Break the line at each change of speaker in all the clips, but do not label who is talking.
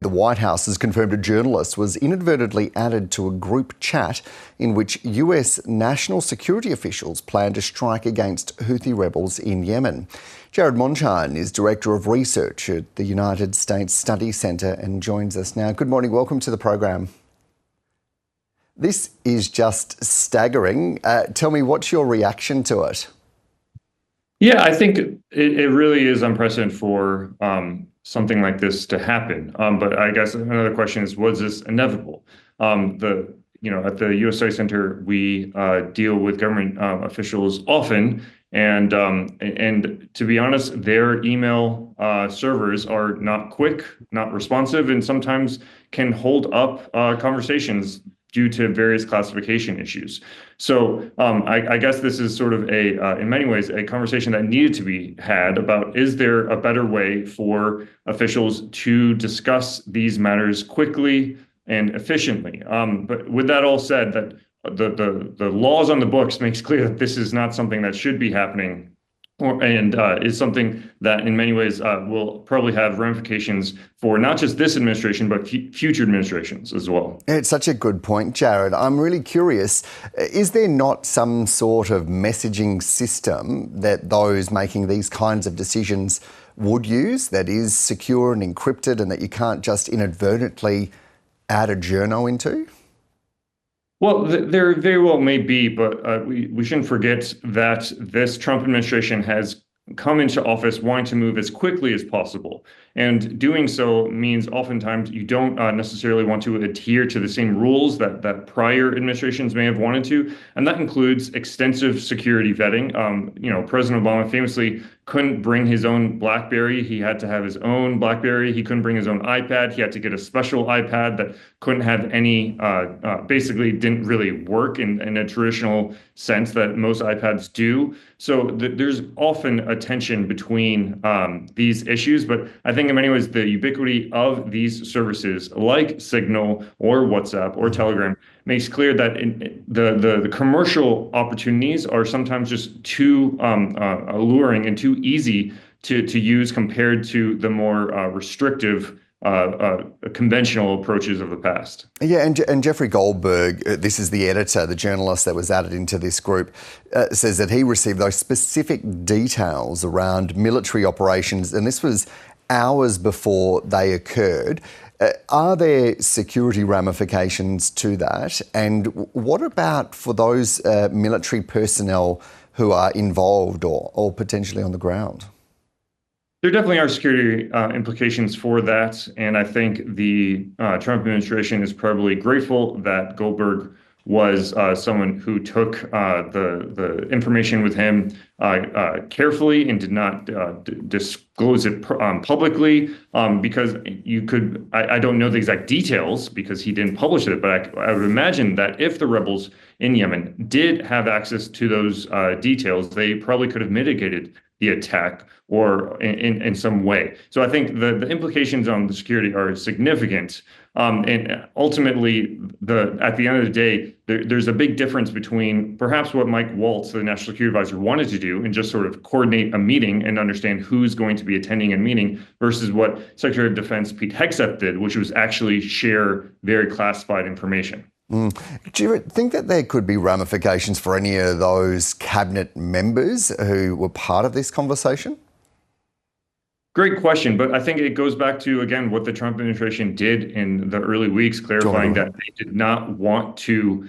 The White House has confirmed a journalist was inadvertently added to a group chat in which US national security officials plan to strike against Houthi rebels in Yemen. Jared Monchan is Director of Research at the United States Study Centre and joins us now. Good morning, welcome to the program. This is just staggering. Tell me, what's your reaction to it?
Yeah, I think it really is unprecedented for something like this to happen. But I guess another question is, was this inevitable? At the U.S. Study Center, we deal with government officials often, and to be honest, their email servers are not quick, not responsive, and sometimes can hold up conversations due to various classification issues. So I guess this is sort of in many ways, a conversation that needed to be had about, is there a better way for officials to discuss these matters quickly and efficiently? But with that all said, that the laws on the books makes clear that this is not something that should be happening, and is something that in many ways will probably have ramifications for not just this administration, but future administrations as well.
It's such a good point, Jared. I'm really curious, is there not some sort of messaging system that those making these kinds of decisions would use that is secure and encrypted and that you can't just inadvertently add a journo into?
Well, there very well may be, but we shouldn't forget that this Trump administration has come into office wanting to move as quickly as possible. And doing so means oftentimes you don't necessarily want to adhere to the same rules that prior administrations may have wanted to. And that includes extensive security vetting. President Obama famously couldn't bring his own BlackBerry. He had to have his own BlackBerry. He couldn't bring his own iPad. He had to get a special iPad that couldn't have any, basically didn't really work in a traditional sense that most iPads do. So there's often a tension between these issues, but I think in many ways the ubiquity of these services like Signal or WhatsApp or Telegram makes clear that the commercial opportunities are sometimes just too alluring and too easy to use compared to the more restrictive conventional approaches of the past.
Yeah, and Jeffrey Goldberg, this is the editor, the journalist that was added into this group, says that he received those specific details around military operations, and this was hours before they occurred. Are there security ramifications to that? And what about for those military personnel who are involved or potentially on the ground?
There definitely are security implications for that, and I think the Trump administration is probably grateful that Goldberg was someone who took the information with him carefully and did not disclose it publicly, because I don't know the exact details because he didn't publish it, but I would imagine that if the rebels in Yemen did have access to those details, they probably could have mitigated the attack or in some way. So I think the implications on the security are significant. And ultimately, at the end of the day, there's a big difference between perhaps what Mike Waltz, the National Security Advisor, wanted to do and just sort of coordinate a meeting and understand who's going to be attending a meeting versus what Secretary of Defense Pete Hegseth did, which was actually share very classified information.
Do you think that there could be ramifications for any of those cabinet members who were part of this conversation?
Great question, but I think it goes back to, again, what the Trump administration did in the early weeks, clarifying that they did not want to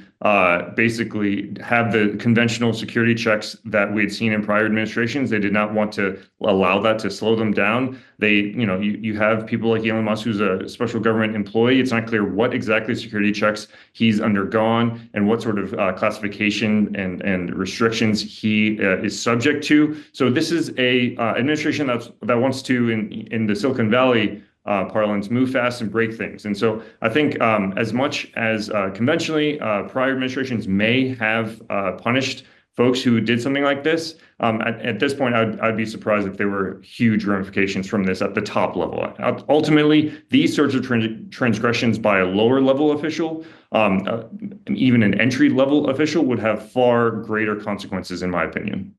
basically have the conventional security checks that we had seen in prior administrations. They did not want to allow that to slow them down. You have people like Elon Musk, who's a special government employee. It's not clear what exactly security checks he's undergone and what sort of classification and restrictions he is subject to. So this is a administration that wants to, in the Silicon Valley parlance, move fast and break things. And so I think as much as conventionally prior administrations may have punished folks who did something like this, at this point, I'd be surprised if there were huge ramifications from this at the top level. Ultimately, these sorts of transgressions by a lower level official, even an entry level official, would have far greater consequences, in my opinion.